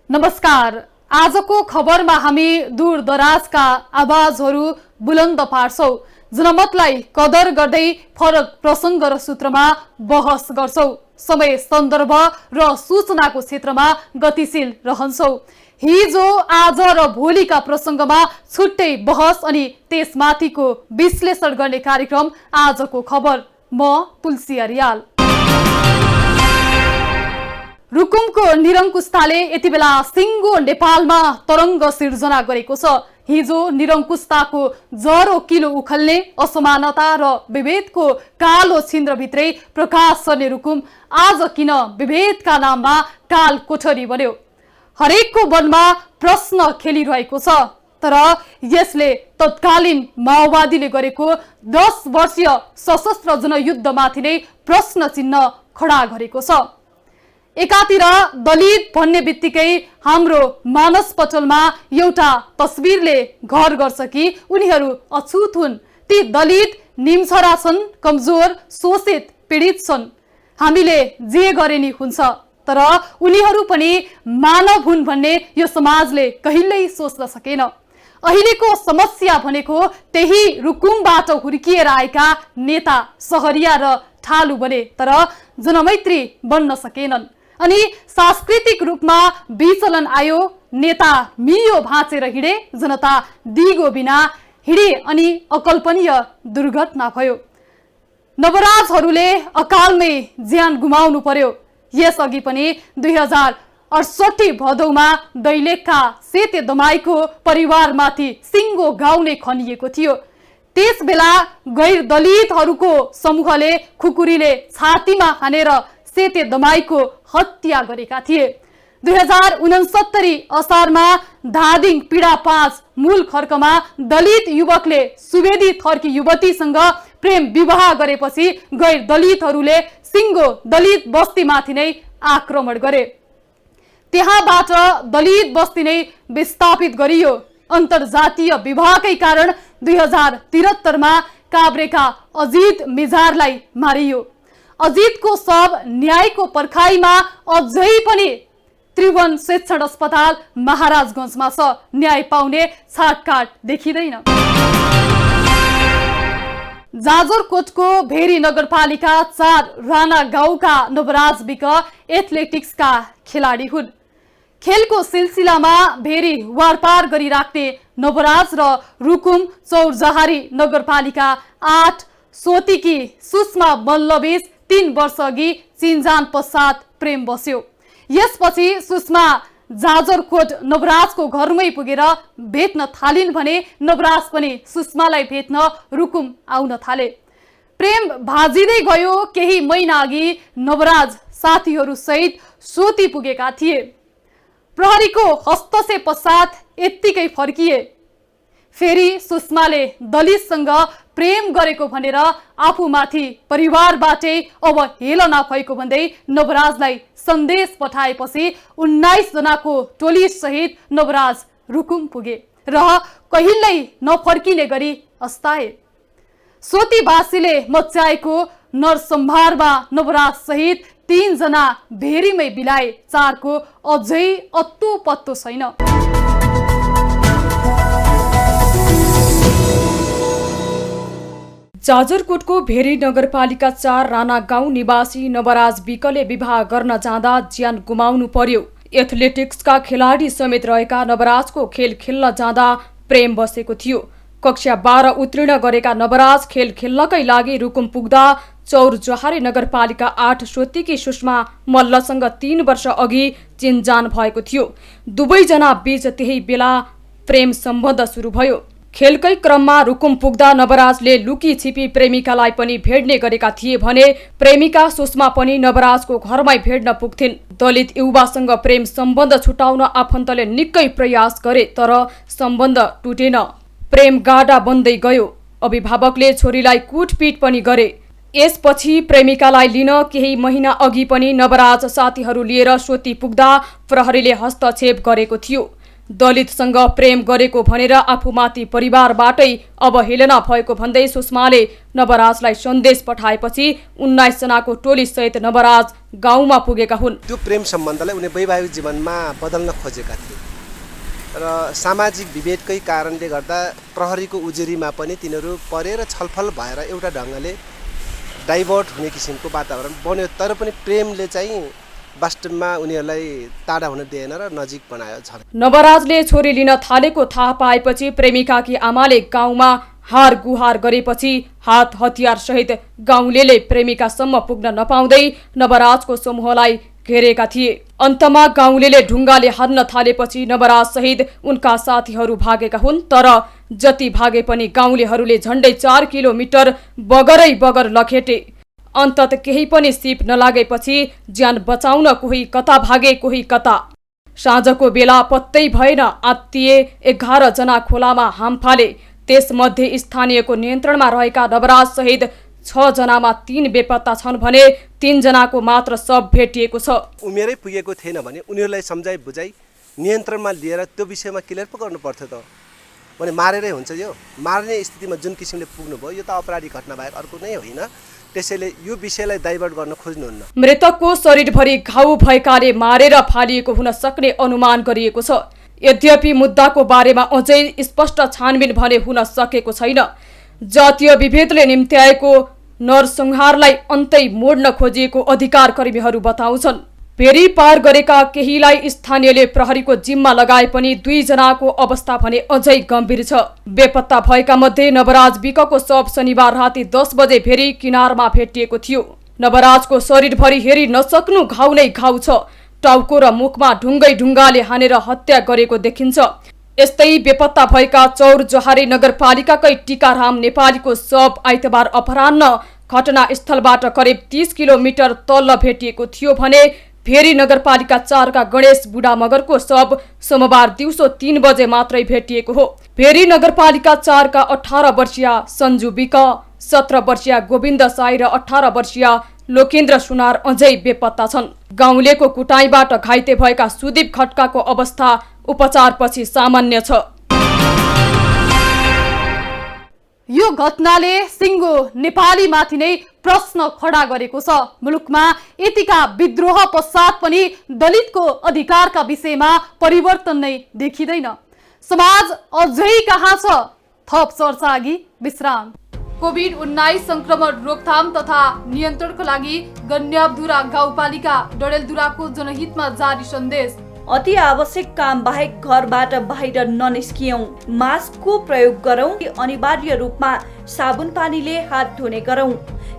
नमस्कार। आजको खबरमा हामी दूरदराजका आवाजहरू बुलन्द पार्छौं, जनमतलाई कदर गर्दै फरक प्रसंग र सूत्रमा बहस गर्छौं, समय सन्दर्भ र सूचनाको क्षेत्रमा गतिशील रहन्छौं। हिजो आज र भोलिका प्रसंगमा छुट्टै बहस अनि त्यसमाथिको विश्लेषण गर्ने कार्यक्रम आजको खबर। म तुलसी अर्याल। रुकुमको निरङ्कुशताले यति बेला सिङ्गो नेपालमा तरङ्ग सिर्जना गरेको छ। हिजो निरङ्कुशताको जरो किलो उखल्ने असमानता र विभेदको कालो छिन्द्रभित्रै प्रकाश सर्ने रुकुम आज किन विभेदका नाममा काल कोठरी बन्यो? हरेकको मनमा प्रश्न खेलिरहेको छ। तर यसले तत्कालीन माओवादीले गरेको 10 वर्षीय सशस्त्र जनयुद्धमाथि नै प्रश्न चिन्ह खडा गरेको छ। एकातिर दलित भन्ने बित्तिकै हाम्रो मानसपटलमा एउटा तस्बिरले घर गर्छ कि उनीहरू अछुत हुन्, ती दलित निम्छरा छन्, कमजोर, शोषित, पीडित छन्, हामीले जे गरे नि हुन्छ, तर उनीहरू पनि मानव हुन् भन्ने यो समाजले कहिल्यै सोच्न सकेन। अहिलेको समस्या भनेको त्यही रुकुमबाट हुर्किएर आएका नेता सहरिया र ठालु बने तर जनमैत्री बन्न सकेनन्। अनि सांस्कृतिक रूपमा विचलन आयो, नेता मियो भाँचेर हिँडे, जनता दिगो बिना हिँडे अनि अकल्पनीय दुर्घटना भयो। नवराजहरूले अकालमै ज्यान गुमाउनु पर्यो। यसअघि पनि 2068 भदौमा दैलेखका सेते दमाईको परिवारमाथि सिङ्गो घाउ नै खनिएको थियो। त्यस बेला गैर दलितहरूको समूहले खुकुरीले छातीमा हानेर सेते दमाईको हत्या गरेका थिए। 2069 असारमा धादिङ पीडा 5 मूल खर्कमा दलित युवकले सुवेदी थर्की युवतीसँग प्रेम विवाह गरेपछि गैर दलितहरूले सिङ्गो दलित बस्तीमाथि नै आक्रमण गरे। त्यहाँबाट दलित बस्ती नै विस्थापित गरियो। अन्तर्जातीय विवाहकै कारण 2073 मा काभ्रेका अजित मिजारलाई मारियो। अजितको शव न्यायको पर्खाइमा अझै पनि त्रिभुवन शिक्षण अस्पताल महाराजगञ्जमा छ। न्याय पाउने छाटकाट देखिँदैन। जाजरकोटको भेरी नगरपालिका 4 राणा गाउँका नवराज विक एथलेटिक्सका खेलाडी हुन्। खेलको सिलसिलामा भेरी वारपार गरिराख्ने नवराज र रुकुम चौरजहारी नगरपालिका 8 सोतिकी सुषमा मल्लबीच 3 वर्ष अघि चिनजान पश्चात प्रेम बस्यो। यसपछि सुषमा जाजरकोट नवराजको घरमै पुगेर भेट्न थालिन् भने नवराज पनि सुषमालाई भेट्न रुकुम आउन थाले। प्रेम भाजिँदै गयो। केही महिना अघि नवराज साथीहरू सहित सोती पुगेका थिए। प्रहरीको हस्तक्षेप पश्चात यत्तिकै फर्किए। फेरि सुषमाले दलितसँग प्रेम गरेको भनेर आफूमाथि परिवारबाटै अब हेलना भएको भन्दै नवराजलाई सन्देश पठाएपछि 19 जनाको टोली सहित नवराज रुकुम पुगे र कहिल्यै नफर्किने गरी अस्ताए। सोतीवासीले मच्याएको नरसंहारमा नवराज सहित 3 जना भेरीमै बिलाए। 4 को अझै अत्तो पत्तो छैन। जाजरकोटको भेरी नगरपालिका 4 राणा गाउँ निवासी नवराज विकले विवाह गर्न जाँदा ज्यान गुमाउनु पर्यो। एथलेटिक्सका खेलाडी समेत रहेका नवराजको खेल खेल्न जाँदा प्रेम बसेको थियो। कक्षा 12 उत्तीर्ण गरेका नवराज खेल खेल्नकै लागि रुकुम पुग्दा चौरजहारी नगरपालिका 8 सोतिकी सुषमा मल्लसँग 3 वर्ष अघि चिनजान भएको थियो। दुवैजना बीच त्यही बेला प्रेम सम्बन्ध सुरु भयो। खेलकै क्रममा रुकुम पुग्दा नवराजले लुकी छिपी प्रेमिकालाई पनि भेट्ने गरेका थिए भने प्रेमिका सुषमा पनि नवराजको घरमै भेट्न पुग्थिन्। दलित युवासँग प्रेम सम्बन्ध छुटाउन आफन्तले निकै प्रयास गरे तर सम्बन्ध टुटेन। प्रेम गाडा बन्दै गयो। अभिभावकले छोरीलाई कुटपिट पनि गरे। यसपछि प्रेमिकालाई लिन केही महिना अघि पनि नवराज साथीहरू लिएर सोती पुग्दा प्रहरीले हस्तक्षेप गरेको थियो। दलितसँग प्रेम गरेको भनेर आफूमाथि परिवारबाटै अवहेलना भएको भन्दै सुषमाले नवराजलाई सन्देश पठाएपछि 19 जनाको टोली सहित नवराज गाउँमा पुगेका हुन्। त्यो प्रेम सम्बन्धलाई उनी वैवाहिक जीवनमा बदल्न खोजेका थिए र सामाजिक विभेदकै कारणले गर्दा प्रहरीको उजुरीमा पनि तिनीहरू परेर छलफल भएर एउटा ढङ्गले डाइभर्ट हुने किसिमको वातावरण बन्यो। तर पनि प्रेमले चाहिँ वास्तवमा उनीहरूलाई टाढा हुन दिएन र नजिक बनायो छ। नवराजले छोरी लिन थालेको थाहा पाएपछि प्रेमिकाकी आमाले गाउँमा हार गुहार गरेपछि हात हतियार सहित गाउँलेले प्रेमिकासम्म पुग्न नपाउँदै नवराजको समूहलाई घेरेका थिए। अन्तमा गाउँलेले ढुङ्गाले हान्न थालेपछि नवराज सहित उनका साथीहरू भागेका हुन्। तर जति भागे पनि गाउँलेहरूले झण्डै 4 किलोमिटर बगरै बगर लखेटे। अन्तत केही पनि सिप नलागेपछि ज्यान बचाउन कोही कता भागे कोही कता। साँझको बेला पत्तै भएन आत्तिए 11 जना खोलामा हाम फाले। त्यसमध्ये स्थानीयको नियन्त्रणमा रहेका नवराज सहित 6 जनामा 3 बेपत्ता छन् भने 3 जनाको मात्र शव भेटिएको छ। उमेरै पुगेको थिएन भने उनीहरूलाई सम्झाइ बुझाइ नियन्त्रणमा लिएर त्यो विषयमा क्लियर पो गर्नु पर्थ्यो त। भने मारेरै हुन्छ यो मार्ने स्थितिमा जुन किसिमले पुग्नुभयो यो त अपराधी घटना बाहेक अर्को नै होइन। त्यसैले यो विषयलाई डाइभर्ट गर्न खोज्नुहुन्न। मृतकको शरीरभरि घाउ भएकाले मारेर फालिएको हुन सक्ने अनुमान गरिएको छ। यद्यपि मुद्दाको बारेमा अझै स्पष्ट छानबिन भने हुन सकेको छैन। जातीय विभेदले निम्त्याएको नरसंहारलाई अन्तै मोड्न खोजिएको अधिकार कर्मीहरू बताउँछन्। फेरि पार गरेका केहीलाई स्थानीयले प्रहरीको जिम्मा लगाए पनि 2 जनाको अवस्था भने अझै गम्भीर छ। बेपत्ता भएका मध्ये नवराज विकको शव शनिबार राति 10 बजे फेरि किनारमा भेटिएको थियो। नवराजको शरीरभरि हेरि नसक्नु घाउ नै घाउ छ। टाउको र मुखमा ढुङ्गाले हानेर हत्या गरेको देखिन्छ। यस्तै बेपत्ता भएका चौर जोहारी नगरपालिकाकै टीकाराम नेपालीको शव आइतबार अपराह्न घटनास्थलबाट करिब 30 किलोमिटर तल्लो भेटिएको थियो भने भेरी नगरपालिका 4 का गणेश बुढा मगरको शव सोमबार दिउँसो 3 बजे मात्रै भेटिएको हो। भेरी नगरपालिका 4 का 18 वर्षीय सञ्जु विक, 17 वर्षीय गोविन्द साई र 18 वर्षीय लोकेन्द्र सुनार अझै बेपत्ता छन्। गाउँलेको कुटाईबाट घाइते भएका सुदीप खड्काको अवस्था उपचारपछि सामान्य छ। यो घटनाले सिङ्गो नेपालीमाथि नै प्रश्न खडा गरेको छ। मुलुकमा यतिका विद्रोह पश्चात पनि दलितको अधिकारका विषयमा परिवर्तन नै देखिँदैन। समाज अझै कहाँ छ? थप चर्चा अघि विश्राम। कोभिड-19 संक्रमण रोकथाम तथा नियन्त्रणको लागि गन्याबधुरा गाउँपालिका डडेलधुराको जनहितमा जारी सन्देश। अति आवश्यक काम बाहेक घरबाट बाहिर ननिस्कियौं, मास्कको प्रयोग गरौं, अनिवार्य रूपमा साबुन पानीले हात धुने गरौं।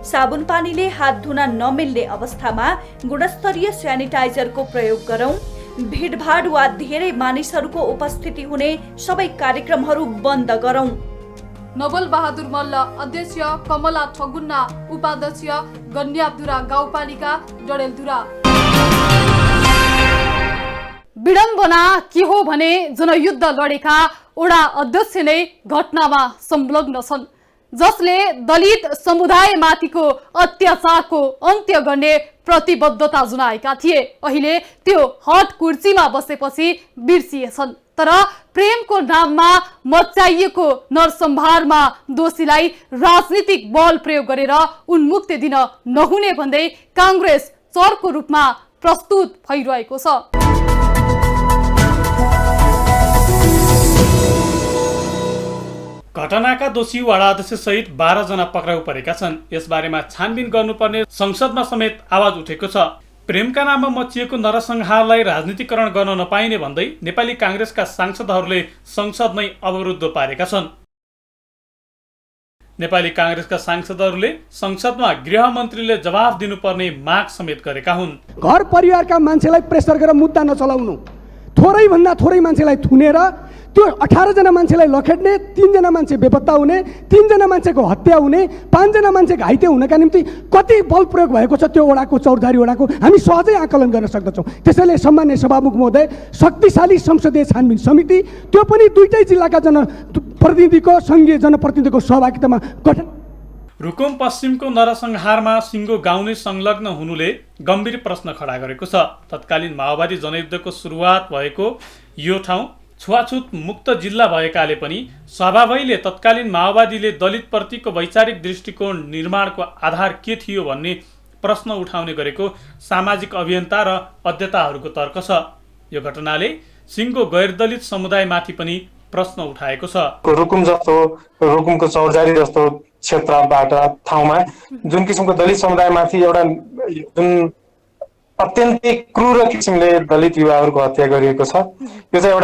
साबुन पानीले हात धुन नमिल्ने अवस्थामा गुणस्तरीय स्यानिटाइजरको प्रयोग गरौं। भिडभाड वा धेरै मानिसहरूको उपस्थिति हुने सबै कार्यक्रमहरू बन्द गरौं। नवल बहादुर मल्ल, अध्यक्ष, कमला ठगुन्ना, उपाध्यक्ष, गन्याबधुरा गाउँपालिका डडेलधुरा। विडम्बना के हो भने जनयुद्ध लडेका ओडा अध्यक्ष नै घटनामा संलग्न छन्, जसले दलित समुदायमाथिको अत्याचारको अन्त्य गर्ने प्रतिबद्धता जनाएका थिए। अहिले त्यो हट कुर्सीमा बसेपछि बिर्सिएछन्। तर प्रेमको नाममा मचाइएको नरसंहारमा दोषीलाई राजनीतिक बल प्रयोग गरेर उन्मुक्ति दिन नहुने भन्दै कांग्रेस चरको रूपमा प्रस्तुत भइरहेको छ। घटनाका दोषी वडाध्यक्ष सहित 12 जना पक्राउ परेका छन्। यसबारेमा छानबिन गर्नुपर्ने संसदमा समेत आवाज उठेको छ। प्रेमका नाममा मचिएको नरसंहारलाई राजनीतिकरण गर्न नपाइने भन्दै नेपाली कांग्रेसका सांसदहरूले संसद नै अवरुद्ध पारेका छन्। नेपाली कांग्रेसका सांसदहरूले संसदमा गृहमन्त्रीले जवाफ दिनुपर्ने माग समेत गरेका हुन्। घर परिवारका मान्छेलाई प्रेसर गरेर मुद्दा नचलाउनु, थोरै भन्दा थोरै मान्छेलाई थुनेर त्यो 18 जना मान्छेलाई लखेट्ने, 3 जना मान्छे बेपत्ता हुने, 3 जना मान्छेको हत्या हुने, 5 जना मान्छे घाइते हुनका निम्ति कति बल प्रयोग भएको छ त्यो वडाको, चौरधारी वडाको हामी सहजै आकलन गर्न सक्दछौँ। त्यसैले सम्मान्य सभामुख महोदय, शक्तिशाली संसदीय छानबिन समिति, त्यो पनि दुईटै जिल्लाका जनप्रतिनिधिको, संघीय जनप्रतिनिधिको सहभागितामा गठन। रुकुम पश्चिमको नरसंहारमा सिङ्गो गाउँ नै संलग्न हुनुले गम्भीर प्रश्न खडा गरेको छ। तत्कालीन माओवादी जनयुद्धको सुरुवात भएको यो ठाउँ छुवाछुत मुक्त जिल्ला भएकाले पनि स्वभावैले तत्कालीन माओवादीले दलित प्रतिको वैचारिक दृष्टिकोण निर्माणको आधार के थियो भन्ने प्रश्न उठाउने गरेको सामाजिक अभियन्ता र अध्येताहरूको तर्क छ। यो घटनाले सिंहको गैरदलित समुदायमाथि पनि प्रश्न उठाएको छ। रुकुमको चौरजारी जस्तो क्षेत्रबाट ठाउँमा जुन किसिमको दलित समुदायमाथि एउटा जुन अत्यन्तै क्रूर किसिमले दलित युवाहरूको हत्या गरिएको छ, यो चाहिँ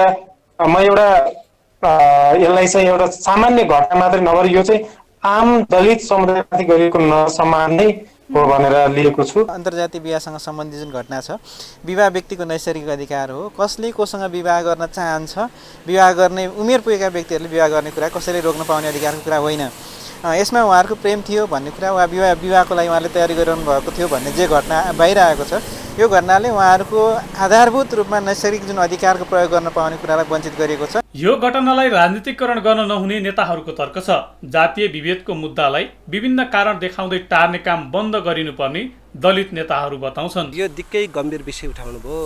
यसलाई चाहिँ एउटा सामान्य घटना मात्रै नभएर यो चाहिँ आम दलित समुदायमाथि गरिएको नसम्मान नै हो भनेर लिएको छु। अन्तर्जातीय विवाहसँग सम्बन्धित जुन घटना छ, विवाह व्यक्तिको नैसर्गिक अधिकार हो। कसले कोसँग विवाह गर्न चाहन्छ, विवाह गर्ने उमेर पुगेका व्यक्तिहरूले विवाह गर्ने कुरा कसैले रोक्न पाउने अधिकारको कुरा होइन। यसमा उहाँहरूको प्रेम थियो भन्ने कुरा, वा विवाहको लागि उहाँले तयारी गरिरहनु भएको थियो भन्ने जे घटना बाहिर आएको छ, यो घटनाले उहाँहरूको आधारभूत रूपमा नैसर्गिक जुन अधिकारको प्रयोग गर्न पाउने कुरालाई वञ्चित गरिएको छ। यो घटनालाई राजनीतिकरण गर्न नहुने नेताहरूको तर्क छ। जातीय विभेदको मुद्दालाई विभिन्न कारण देखाउँदै टार्ने काम बन्द गरिनुपर्ने दलित नेताहरू बताउँछन्। यो दिक्कै गम्भीर विषय उठाउनु भयो।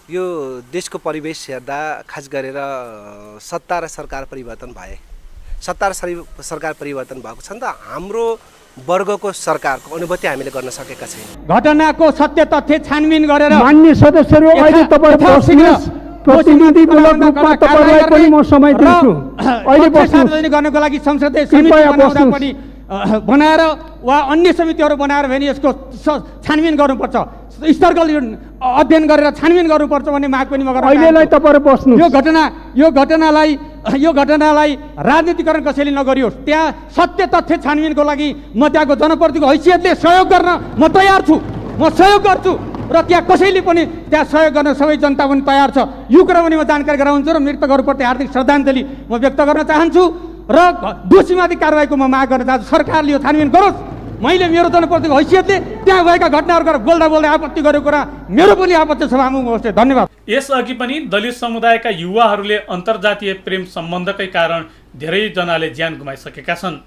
यो देशको परिवेश हेर्दा खास गरेर सत्ता र सरकार परिवर्तन भए, सत्ता र सरकार परिवर्तन भएको छ नि त, हाम्रो वर्गको सरकारको अनुभूति हामीले गर्न सकेका छैनौँ। घटनाको सत्य तथ्य छानबिन गरेर मान्य सदस्यहरू अहिले तपाईँ बस्नुहोस्, प्रतिनिधिमूलक रूपमा तपाईलाई पनि म समय दिन्छु। अहिले सार्वजनिक गर्नको लागि संसदीय समिति बनाएर वा अन्य समितिहरू बनाएर भने यसको छानबिन गर्नुपर्छ, स्तरगत अध्ययन गरेर छानबिन गर्नुपर्छ भन्ने माग पनि म गर्न चाहन्छु। अहिलेलाई तपाईँ बस्नु। यो घटनालाई राजनीतिकरण कसैले नगरियोस्। त्यहाँ सत्य तथ्य छानबिनको लागि म त्यहाँको जनप्रतिनिधिको हैसियतले सहयोग गर्न म तयार छु, म सहयोग गर्छु र त्यहाँ कसैले पनि त्यहाँ सहयोग गर्न सबै जनता पनि तयार छ। यो कुरा पनि म जानकारी गराउँछु र मृतकहरूप्रति हार्दिक श्रद्धाञ्जली म व्यक्त गर्न चाहन्छु र दोषीमाथि कारबाहीको म माग गर्न चाहन्छु। सरकारले यो छानबिन गरोस्। मैले मेरो जनप्रतिनिधिको हैसियतले त्यहाँ भएका घटनाहरू बोल्दा आपत्ति गरेको कुरा मेरो पनि आपत्ति सभामुख होस्। धन्यवाद। यसअघि पनि दलित समुदायका युवाहरूले अन्तर्जातीय प्रेम सम्बन्धकै कारण धेरैजनाले ज्यान गुमाइसकेका छन्।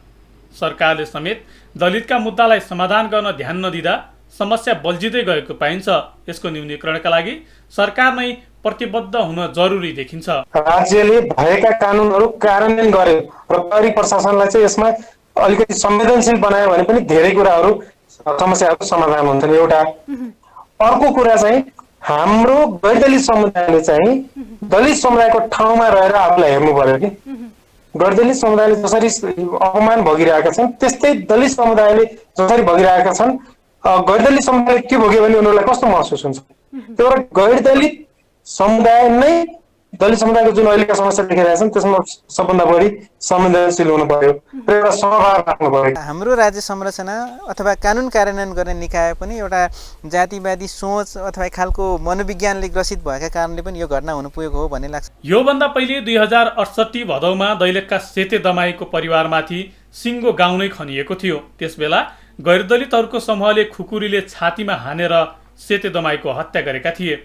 सरकारले समेत दलितका मुद्दालाई समाधान गर्न ध्यान नदिँदा समस्या बल्झिँदै गएको पाइन्छ। यसको न्यूनीकरणका लागि सरकार नै प्रतिबद्ध हुन जरुरी देखिन्छ। राज्यले भएका कानुनहरू कार्यान्वयन गरे र प्रहरी प्रशासनलाई चाहिँ यसमा अलिकति संवेदनशील बनायो भने पनि धेरै कुराहरू समस्याहरूको समाधान हुन्छन्। एउटा अर्को कुरा चाहिँ हाम्रो गैरदलित समुदायले चाहिँ दलित समुदायको ठाउँमा रहेर आफूलाई हेर्नु पर्यो कि गैरदलित समुदायले जसरी अपमान भोगिरहेका छन् त्यस्तै दलित समुदायले जसरी भोगिरहेका छन्, गैरदलित समुदायले के भोग्यो भने उनीहरूलाई कस्तो महसुस हुन्छ। त्यही भएर गैरदलित समुदाय नै दलित समुदायको जुन अहिलेका समस्या देखिरहेका छन् त्यसमा सबभन्दा बढी संवेदनशील हुनु पर्यो र एउटा सहभाग राख्नु पर्यो। हाम्रो राज्य संरचना अथवा कानुन कार्यान्वयन गर्ने निकाय पनि एउटा जातिवादी सोच अथवा खालको मनोविज्ञानले ग्रसित भएका कारणले पनि यो घटना हुन पुगेको हो भन्ने लाग्छ। योभन्दा पहिले 2068 भदौमा दैलेखका सेते दमाईको परिवारमाथि सिङ्गो गाउँ नै खनिएको थियो। त्यसबेला गैरदलितहरूको समूहले खुकुरीले छातीमा हानेर सेते दमाईको हत्या गरेका थिए।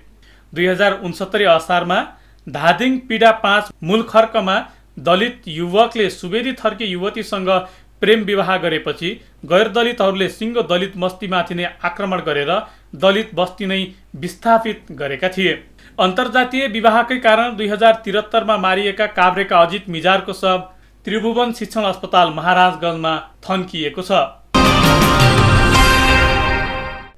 2069 असारमा धादिङ पीडा 5 मूलखर्कमा दलित युवकले सुवेदी थर्की युवतीसँग प्रेम विवाह गरेपछि गैरदलितहरूले सिङ्गो दलित बस्तीमाथि नै आक्रमण गरेर दलित बस्ती नै विस्थापित गरेका थिए। अन्तर्जातीय विवाहकै कारण 2073 मारिएका काभ्रेका अजित मिजारको शव त्रिभुवन शिक्षण अस्पताल महाराजगञ्जमा थन्किएको छ।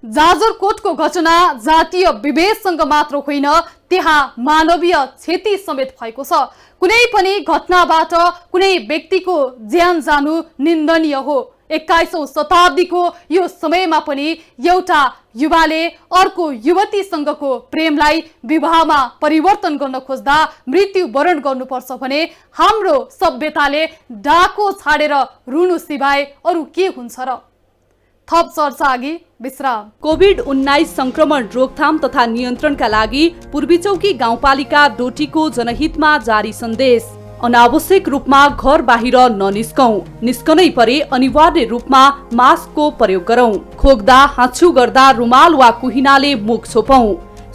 जाजरकोटको घटना जातीय विभेदसँग मात्र होइन, त्यहाँ मानवीय क्षति समेत भएको छ। कुनै पनि घटनाबाट कुनै व्यक्तिको ज्यान जानु निन्दनीय हो। 21औं शताब्दीको यो समयमा पनि एउटा युवाले अर्को युवतीसँगको प्रेमलाई विवाहमा परिवर्तन गर्न खोज्दा मृत्युवरण गर्नुपर्छ भने हाम्रो सभ्यताले डाको छाडेर रुनु सिवाय अरू के हुन्छ र? थप चर्चा अघि विश्राम। कोभिड-19 संक्रमण रोकथाम तथा नियन्त्रणका लागि पूर्वी चौकी गाउँपालिका डोटीको जनहितमा जारी सन्देश। अनावश्यक रूपमा घर बाहिर ननिस्कौं, निस्कनै परे अनिवार्य रूपमा मास्कको प्रयोग गरौं। खोक्दा हाँछु गर्दा रुमाल वा कुहिनाले मुख छोपौं।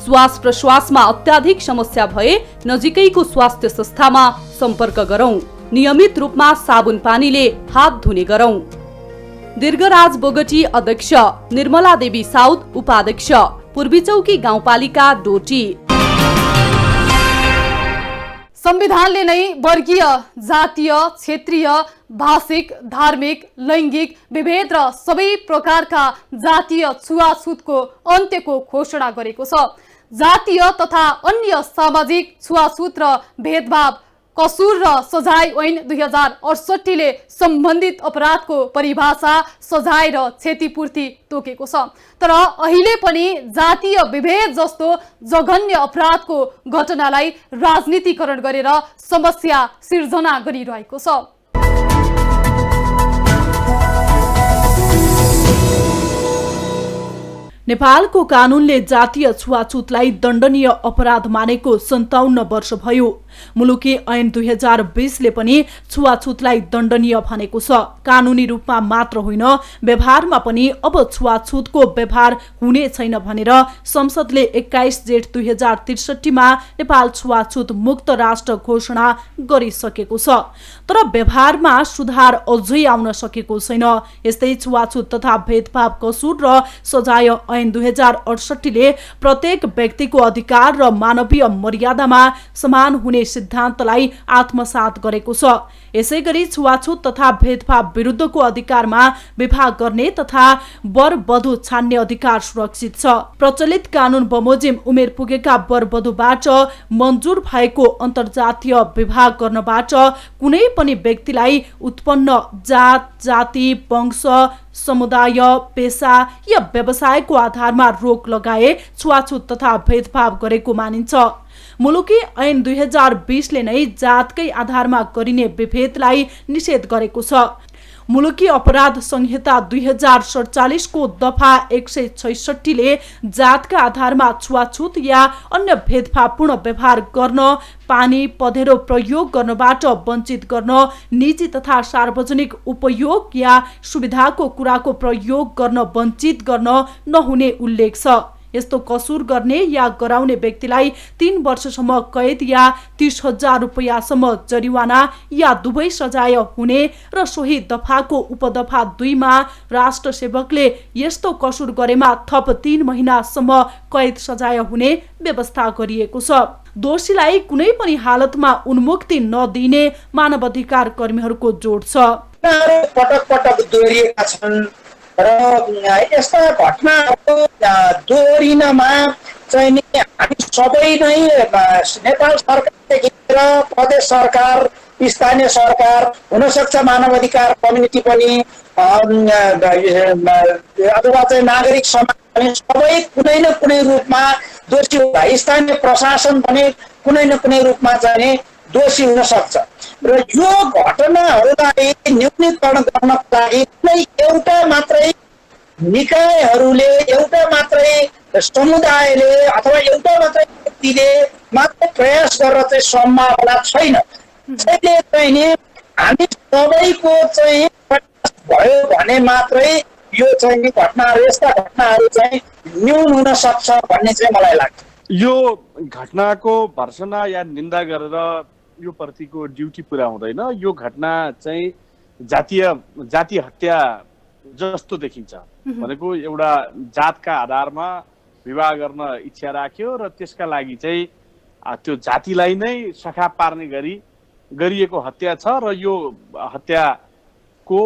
श्वास प्रश्वासमा अत्याधिक समस्या भए नजिकैको स्वास्थ्य संस्थामा सम्पर्क गरौं। नियमित रूपमा साबुन पानीले हात धुने गरौं। दीर्घराज बोगटी अध्यक्ष, निर्मला देवी साउद उपाध्यक्ष, पूर्वी चौकी गाउँपालिका डोटी। संविधानले नै वर्गीय, जातीय, क्षेत्रीय, भाषिक, धार्मिक, लैङ्गिक विभेद र सबै प्रकारका जातीय छुवाछुतको अन्त्यको घोषणा गरेको छ। जातीय तथा अन्य सामाजिक छुवाछुत र भेदभाव कसुर र सजाय ऐन 2068 ले सम्बन्धित अपराधको परिभाषा, सजाय र क्षतिपूर्ति तोकेको छ। तर अहिले पनि जातीय विभेद जस्तो जघन्य अपराधको घटनालाई राजनीतिकरण गरेर समस्या सिर्जना गरिरहेको छ। नेपालको कानूनले जातीय छुवाछुतलाई दण्डनीय अपराध मानेको 57 वर्ष भयो। मुलुकी ऐन 2020 ले पनि छुवाछुतलाई दण्डनीय भनेको छ। कानूनी रूपमा मात्र होइन, व्यवहारमा पनि अब छुवाछुतको व्यवहार हुने छैन भनेर संसदले 21 जेठ 2063 मा नेपाल छुवाछुत मुक्त राष्ट्र घोषणा गरिसकेको छ। तर व्यवहारमा सुधार अझै आउन सकेको छैन। यस्तै छुवाछुत तथा भेदभाव कसुर र सजाय ऐन 2068 ले प्रत्येक व्यक्तिको अधिकार र मानवीय मर्यादामा समान हुने सिद्धान्तलाई आत्मसात गरेको छ। यसैगरी छुवाछुत तथा भेदभाव विरुद्धको अधिकारमा विभाग गर्ने तथा वर वधु छान्ने अधिकार सुरक्षित छ। प्रचलित कानून बमोजिम उमेर पुगेका वर वधुबाट मन्जुर भएको अन्तर्जातीय विवाह गर्नबाट कुनै पनि व्यक्तिलाई उत्पन्न जात, जाति, वंश, समुदाय, पेशा या व्यवसायको आधारमा रोक लगाए छुवाछुत तथा भेदभाव गरेको मानिन्छ। मुलुकी ऐन 2020 ले नै जातकै आधारमा गरिने विभेदलाई निषेध गरेको छ। मुलुकी अपराध संहिता 2047 को दफा 166 ले जातका आधारमा छुवाछुत या अन्य भेदभावपूर्ण व्यवहार गर्न, पानी पँधेरो प्रयोग गर्नबाट वञ्चित गर्न, निजी तथा सार्वजनिक उपयोग या सुविधाको कुराको प्रयोग गर्न वञ्चित गर्न नहुने उल्लेख छ। यस्तो कसुर गर्ने या गराउने व्यक्तिलाई 3 वर्षसम्म कैद या 30,000 रुपैयाँसम्म जरिवाना या दुवै सजाय हुने र सोही दफाको उपदफा 2 मा राष्ट्र सेवकले यस्तो कसुर गरेमा थप 3 महिनासम्म कैद सजाय हुने व्यवस्था गरिएको छ। दोषीलाई कुनै पनि हालतमा उन्मुक्ति नदिने मानवाधिकार कर्मीहरूको जोड छ। पटक पटक दोहोरिएका छन् र यस्ता घटनाहरू दोहोरिनमा चाहिँ नि हामी सबै नै नेपाल सरकारदेखि लिएर प्रदेश सरकार, स्थानीय सरकार, हुनसक्छ मानवाधिकार कम्युनिटी पनि अथवा चाहिँ नागरिक समाज पनि सबै कुनै न कुनै रूपमा दोषी हुँदा स्थानीय प्रशासन पनि कुनै न कुनै रूपमा चाहिँ दोषी हुन सक्छ। र यो घटनाहरूलाई न्यूनीकरण गर्नको लागि कुनै एउटा मात्रै निकायहरूले, एउटा मात्रै समुदायले अथवा एउटा मात्रै व्यक्तिले मात्र प्रयास गरेर चाहिँ सम्भावना छैन। त्यसैले चाहिँ नि हामी सबैको चाहिँ प्रयास भयो भने मात्रै यो चाहिँ घटनाहरू, यस्ता घटनाहरू चाहिँ न्यून हुन सक्छ भन्ने चाहिँ मलाई लाग्छ। यो घटनाको भर्सना या निन्दा गरेर यो प्रतिको ड्युटी पुरा हुँदैन। यो घटना चाहिँ जातीय हत्या जस्तो देखिन्छ। भनेको एउटा जातका आधारमा विवाह गर्न इच्छा राख्यो र त्यसका लागि चाहिँ त्यो जातिलाई नै सखा पार्ने गरी गरिएको हत्या छ र यो हत्याको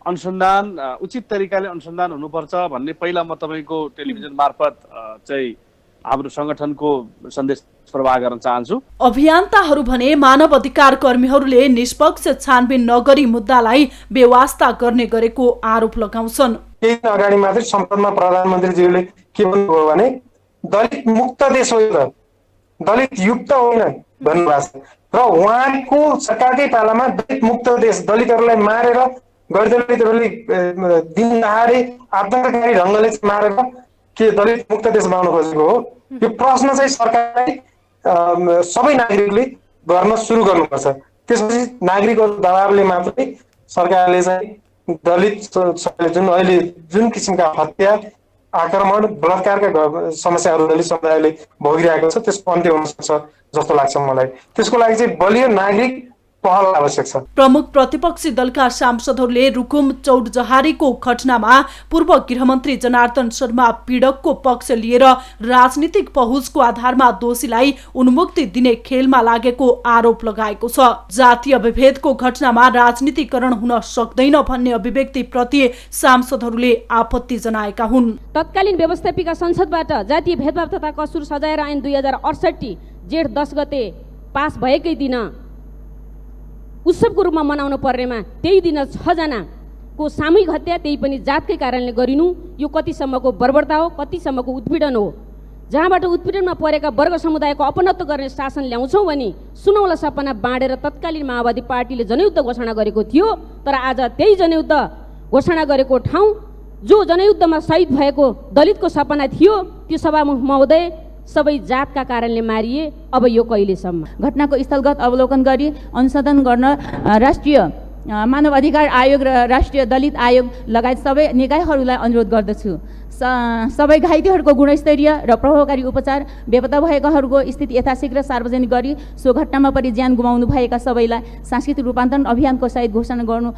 अनुसन्धान उचित तरिकाले अनुसन्धान हुनुपर्छ भन्ने पहिला म तपाईँको टेलिभिजन मार्फत चाहिँ हाम्रो संगठनको सन्देश प्रवाह गर्न चाहन्छु। अभियन्ताहरू भने मानव अधिकार कर्मीहरूले निष्पक्ष छानबिन नगरी मुद्दालाई बेवास्ता गर्ने गरेको आरोप लगाउँछन्। केही दिन अगाडि मात्रै संसदमा प्रधानमन्त्रीज्यूले के भन्नुभयो भने दलित मुक्त देश हो, दलित युक्त होइन भन्नुभएको छ। र उहाँको सरकारकै पालामा दलित मुक्त देश, दलितहरूलाई मारेर, गैरदलितहरूले दिन दहाडे आतंककारी ढङ्गले मारेर के दलित मुक्त देश बनाउन खोजेको हो? यो प्रश्न चाहिँ सरकारले सबै नागरिकले गर्न सुरु गर्नुपर्छ। त्यसपछि नागरिकको दबावले मात्रै सरकारले चाहिँ दलित जुन अहिले जुन किसिमका हत्या, आक्रमण, बलात्कारका समस्याहरू दलित समुदायले भोगिरहेको छ त्यसको अन्त्य हुन सक्छ जस्तो लाग्छ मलाई। त्यसको लागि चाहिँ बलियो नागरिक पहल आवश्यक छ। प्रमुख प्रतिपक्षी दलका सांसदहरूले रुकुम चौडजहारीको घटनामा पूर्व गृहमन्त्री जनार्दन शर्मा पीडकको पक्ष लिएर राजनीतिक पहुँचको आधारमा दोषीलाई उन्मुक्ति दिने खेलमा लागेको आरोप लगाएको छ। जातीय विभेदको घटनामा राजनीतिकरण हुन सक्दैन भन्ने अभिव्यक्ति प्रति सांसदहरूले आपत्ति जनाएका हुन्। तत्कालीन व्यवस्थापिका संसदबाट जातीय भेदभाव तथा कसुर सजाएर ऐन 2068 जेठ 10 गते पास भएकै दिन उत्सवको रूपमा मनाउनु पर्नेमा त्यही दिन 6 जनाको सामूहिक हत्या, त्यही पनि जातकै कारणले गरिनु, यो कतिसम्मको बर्बरता हो, कतिसम्मको उत्पीडन हो। जहाँबाट उत्पीडनमा परेका वर्ग समुदायको अपनत्व गर्ने शासन ल्याउँछौँ भने सुनौला सपना बाँडेर तत्कालीन माओवादी पार्टीले जनयुद्ध घोषणा गरेको थियो। तर आज त्यही जनयुद्ध घोषणा गरेको ठाउँ जो जनयुद्धमा शहीद भएको दलितको सपना थियो, त्यो सभामुख महोदय सबै जातका कारणले मारिए। अब यो कहिलेसम्म? घटनाको स्थलगत अवलोकन गरी अनुसन्धान गर्न राष्ट्रिय मानव अधिकार आयोग र राष्ट्रिय दलित आयोग लगायत सबै निकायहरूलाई अनुरोध गर्दछु। सबै घाइतेहरूको गुणस्तरीय र प्रभावकारी उपचार, बेपत्ता भएकाहरूको स्थिति यथाशीघ्र सार्वजनिक गरी सो घटनामा परि ज्यान गुमाउनु भएका सबैलाई सांस्कृतिक रूपान्तरण अभियानको सहित घोषणा गर्नु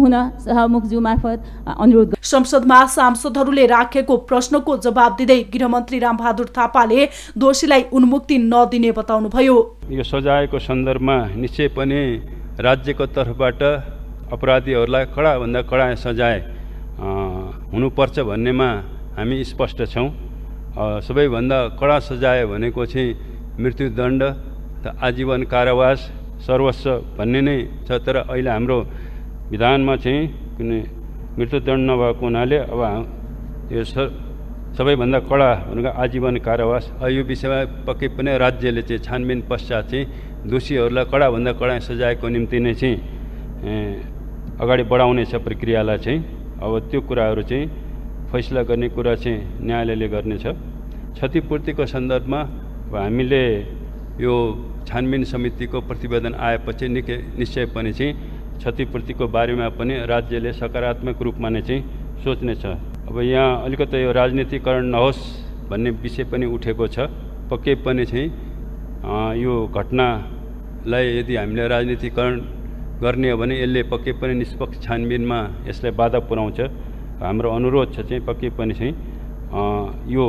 हुन सभामुखज्यू मार्फत अनुरोध। संसदमा सांसदहरूले राखेको प्रश्नको जवाब दिँदै गृहमन्त्री रामबहादुर थापाले दोषीलाई उन्मुक्ति नदिने बताउनुभयो। यो सजायको सन्दर्भमा निश्चय पनि राज्यको तर्फबाट अपराधीहरूलाई कडाभन्दा कडा सजाय हुनुपर्छ भन्नेमा हामी स्पष्ट छौँ। सबैभन्दा कडा सजाय भनेको चाहिँ मृत्युदण्ड, आजीवन कारावास, सर्वस्व भन्ने नै छ। तर अहिले हाम्रो विधानमा चाहिँ कुनै मृत्युदण्ड नभएको हुनाले अब यो सबैभन्दा कडा भनेको आजीवन कारावास। यो विषयमा पक्कै पनि राज्यले चाहिँ छानबिन पश्चात चाहिँ दोषीहरूलाई कडाभन्दा कडा सजायको निम्ति नै चाहिँ अगाडि बढाउनेछ प्रक्रियालाई चाहिँ। अब त्यो कुराहरू चाहिँ फैसला गर्ने कुरा चाहिँ न्यायालयले गर्नेछ। क्षतिपूर्तिको सन्दर्भमा अब हामीले यो छानबिन समितिको प्रतिवेदन आएपछि निश्चय पनि चाहिँ क्षतिपूर्तिको बारेमा पनि राज्यले सकारात्मक रूपमा नै चाहिँ सोच्नेछ। अब यहाँ अलिकति यो राजनीतिकरण नहोस् भन्ने विषय पनि उठेको छ। पक्कै पनि चाहिँ यो घटनालाई यदि हामीले राजनीतिकरण गर्ने हो भने यसले पक्कै पनि निष्पक्ष छानबिनमा यसलाई बाधा पुर्याउँछ। हाम्रो अनुरोध छ चाहिँ पक्कै पनि चाहिँ यो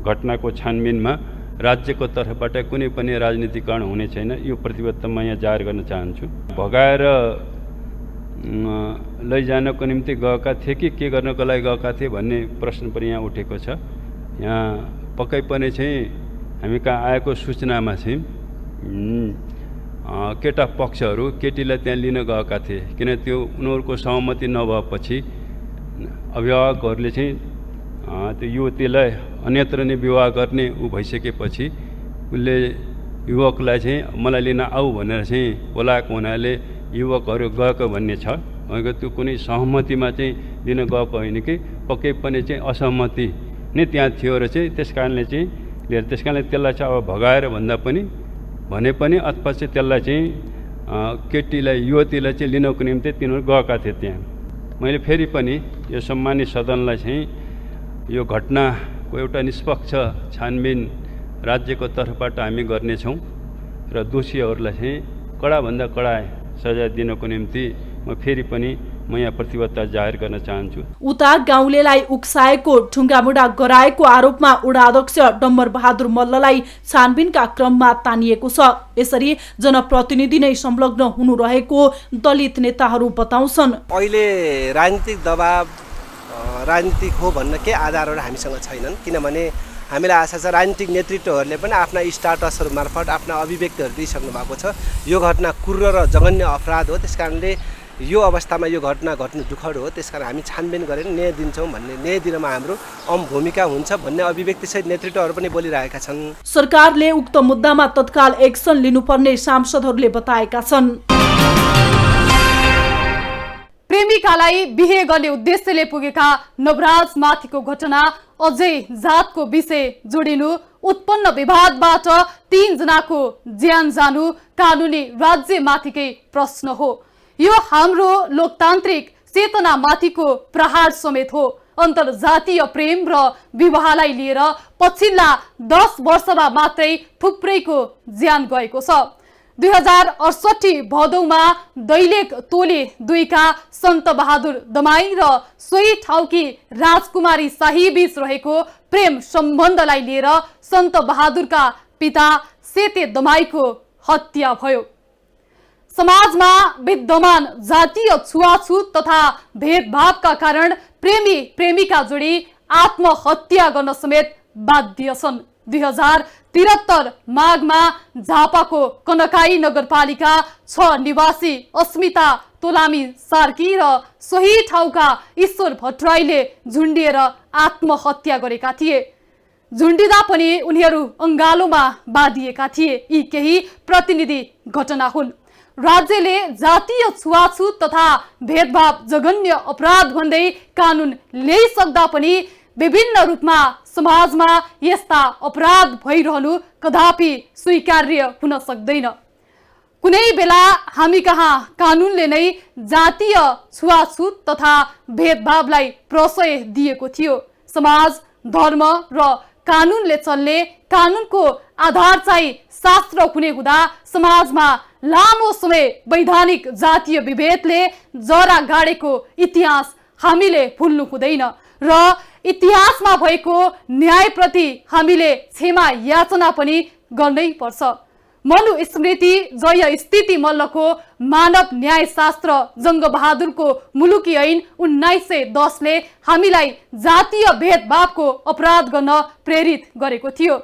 घटनाको छानबिनमा राज्यको तर्फबाट कुनै पनि राजनीतिकरण हुने छैन। यो प्रतिबद्धता म यहाँ जाहेर गर्न चाहन्छु। भगाएर लैजानको निम्ति गएका थिए कि के गर्नको लागि गएका थिए भन्ने प्रश्न पनि यहाँ उठेको छ। यहाँ पक्कै पनि चाहिँ हामी कहाँ आएको सूचनामा चाहिँ केटा पक्षहरू केटीलाई त्यहाँ लिन गएका थिए, किन त्यो उनीहरूको सहमति नभएपछि अभिभावकहरूले चाहिँ त्यो युवतीलाई अन्यत्र नै विवाह गर्ने भइसकेपछि उसले युवकलाई चाहिँ मलाई लिन आऊ भनेर चाहिँ बोलाएको हुनाले युवकहरू गएको भन्ने छ। त्यो कुनै सहमतिमा चाहिँ लिन गएको होइन कि पक्कै पनि चाहिँ असहमति नै त्यहाँ थियो र चाहिँ त्यस कारणले चाहिँ लिएर त्यस कारणले त्यसलाई चाहिँ अब भगाएर भन्दा पनि भने पनि अथवा चाहिँ त्यसलाई चाहिँ केटीलाई युवतीलाई चाहिँ लिनको निम्ति तिनीहरू गएका थिए त्यहाँ। मैले फेरि पनि यो सम्मानित सदनलाई चाहिँ यो घटनाको एउटा निष्पक्ष छानबिन राज्यको तर्फबाट हामी गर्नेछौँ र दोषीहरूलाई चाहिँ कडाभन्दा कडा सजाय दिनको निम्ति म फेरि पनि म यहाँ प्रतिबद्धता जाहेर गर्न चाहन्छु। उता गाउँलेलाई उक्साएको ढुङ्गामुढा गराएको आरोपमा वडा अध्यक्ष डम्बर बहादुर मल्ललाई छानबिनका क्रममा तानिएको छ। यसरी जनप्रतिनिधि नै संलग्न हुनु रहेको दलित नेताहरू बताउँछन्। अहिले राजनीतिक दबाव राजनीतिक हो भन्न केही आधारहरू हामीसँग छैनन्, किनभने हामीलाई आशा छ राजनीतिक नेतृत्वहरूले पनि आफ्ना स्टाटसहरू मार्फत आफ्ना अभिव्यक्तिहरू दिइसक्नु भएको छ। यो घटना क्रूर र जघन्य अपराध हो, त्यसकारणले यो अवस्थामा यो घटना घट्नु दुःखद हो। त्यसकारण हामी छानबिन गरेर न्याय दिन्छौँ भन्ने, न्याय दिनमा हाम्रो भूमिका हुन्छ भन्ने अभिव्यक्तिसहित नेतृत्वहरू पनि बोलिरहेका छन्। सरकारले उक्त मुद्दामा तत्काल एक्सन लिनुपर्ने सांसदहरूले बताएका छन्। प्रेमिकालाई बिहे गर्ने उद्देश्यले पुगेका नवराज माथिको घटना अझै जातको विषय जोडिनु, उत्पन्न विवादबाट 3 जनाको ज्यान जानु कानुनी राज्यमाथिकै प्रश्न हो। यो हाम्रो लोकतान्त्रिक चेतनामाथिको प्रहार समेत हो। अन्तर्जातीय प्रेम र विवाहलाई लिएर पछिल्ला 10 वर्षमा मात्रै थुप्रैको ज्यान गएको छ। 2068 भदौमा दैलेख तोले 2 का सन्त बहादुर दमाई र सोही ठाउँकी राजकुमारी शाही बीच रहेको प्रेम सम्बन्धलाई लिएर सन्त बहादुरका पिता सेते दमाईको हत्या भयो। समाजमा विद्यमान जातीय छुवाछुत तथा भेदभावका कारण प्रेमी प्रेमिका जोडी आत्महत्या गर्न समेत बाध्य छन्। 2073 माघमा झापाको कनकाई नगरपालिका 6 निवासी अस्मिता तोलामी सार्की र सोही ठाउँका ईश्वर भट्टराईले झुन्डिएर आत्महत्या गरेका थिए। झुन्डिँदा पनि उनीहरू अङ्गालोमा बाँधिएका थिए। यी केही प्रतिनिधि घटना हुन्। राज्यले जातीय छुवाछुत तथा भेदभाव जघन्य अपराध भन्दै कानुन ल्याइसक्दा पनि विभिन्न रूपमा समाजमा यस्ता अपराध भइरहनु कदापि स्वीकार्य हुन सक्दैन। कुनै बेला हामी कहाँ कानुनले नै जातीय छुवाछुत तथा भेदभावलाई प्रश्रय दिएको थियो। समाज, धर्म र कानुनले चल्ने, कानुनको आधार चाहिँ शास्त्र हुने हुँदा समाजमा लामो समय वैधानिक जातीय विभेदले जरा गाडेको इतिहास हामीले भुल्नु हुँदैन र इतिहासमा भएको न्यायप्रति हामीले क्षमा याचना पनि गर्नै पर्छ। मनुस्मृति जय स्थिति मल्लको मानव न्यायशास्त्र जङ्गबहादुरको मुलुकी ऐन 1910 ले हामीलाई जातीय भेदभावको अपराध गर्न प्रेरित गरेको थियो।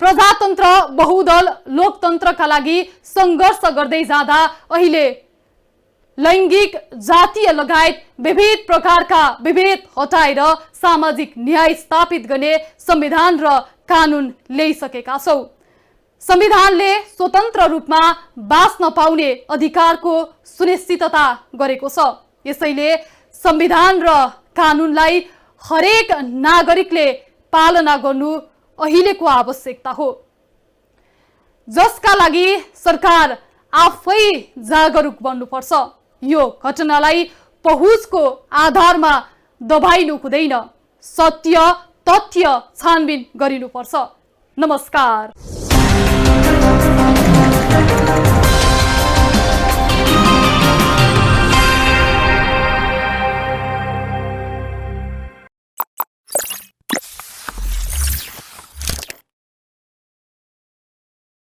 प्रजातन्त्र, बहुदल, लोकतन्त्रका लागि सङ्घर्ष गर्दै जाँदा अहिले लैङ्गिक, जातीय लगायत विविध प्रकारका विभेद हटाएर सामाजिक न्याय स्थापित गर्ने संविधान र कानुन ल्याइसकेका छौँ। संविधानले स्वतन्त्र रूपमा बाँच्न पाउने अधिकारको सुनिश्चितता गरेको छ। यसैले संविधान र कानुनलाई हरेक नागरिकले पालना गर्नु अहिलेको आवश्यकता हो, जसका लागि सरकार आफै जागरुक बन्नुपर्छ। यो घटनालाई पहुँचको आधारमा दबाइनु हुँदैन, सत्य तथ्य छानबिन गरिनुपर्छ। नमस्कार।